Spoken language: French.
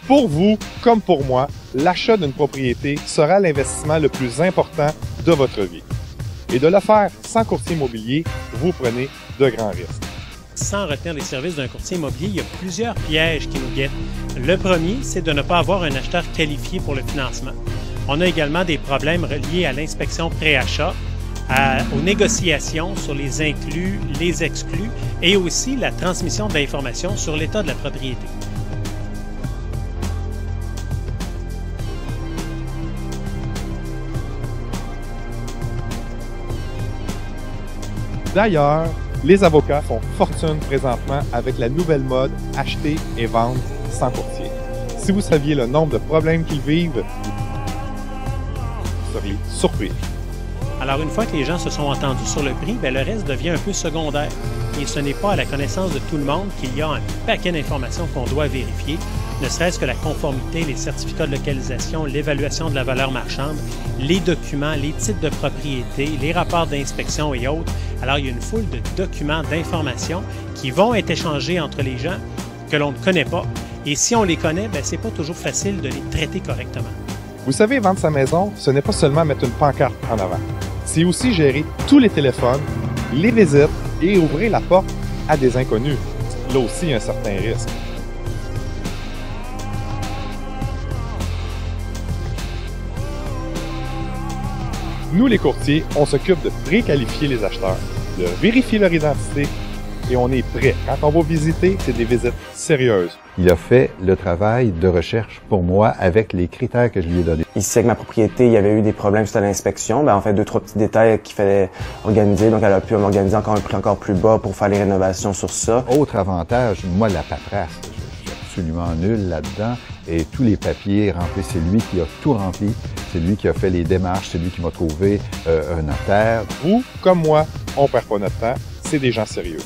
Pour vous, comme pour moi, l'achat d'une propriété sera l'investissement le plus important de votre vie. Et de le faire sans courtier immobilier, vous prenez de grands risques. Sans retenir les services d'un courtier immobilier, il y a plusieurs pièges qui nous guettent. Le premier, c'est de ne pas avoir un acheteur qualifié pour le financement. On a également des problèmes reliés à l'inspection pré-achat, aux négociations sur les inclus, les exclus et aussi la transmission d'informations sur l'état de la propriété. D'ailleurs, les avocats font fortune présentement avec la nouvelle mode acheter et vendre sans courtier. Si vous saviez le nombre de problèmes qu'ils vivent, vous seriez surpris. Alors, une fois que les gens se sont entendus sur le prix, le reste devient un peu secondaire. Et ce n'est pas à la connaissance de tout le monde qu'il y a un paquet d'informations qu'on doit vérifier, ne serait-ce que la conformité, les certificats de localisation, l'évaluation de la valeur marchande, les documents, les titres de propriété, les rapports d'inspection et autres. Alors, il y a une foule de documents, d'informations qui vont être échangés entre les gens que l'on ne connaît pas. Et si on les connaît, ce n'est pas toujours facile de les traiter correctement. Vous savez, vendre sa maison, ce n'est pas seulement mettre une pancarte en avant. C'est aussi gérer tous les téléphones, les visites et ouvrir la porte à des inconnus. Là aussi, il y a un certain risque. Nous, les courtiers, on s'occupe de préqualifier les acheteurs, de vérifier leur identité et on est prêt. Quand on va visiter, c'est des visites sérieuses. Il a fait le travail de recherche pour moi avec les critères que je lui ai donnés. Ici, avec ma propriété, il y avait eu des problèmes suite à l'inspection. En fait, 2-3 petits détails qu'il fallait organiser. Donc, elle a pu m'organiser encore un prix encore plus bas pour faire les rénovations sur ça. Autre avantage, moi, la paperasse, je suis absolument nul là-dedans. Et tous les papiers remplis, c'est lui qui a tout rempli. C'est lui qui a fait les démarches, c'est lui qui m'a trouvé un notaire. Vous, comme moi, on perd pas notre temps. C'est des gens sérieux.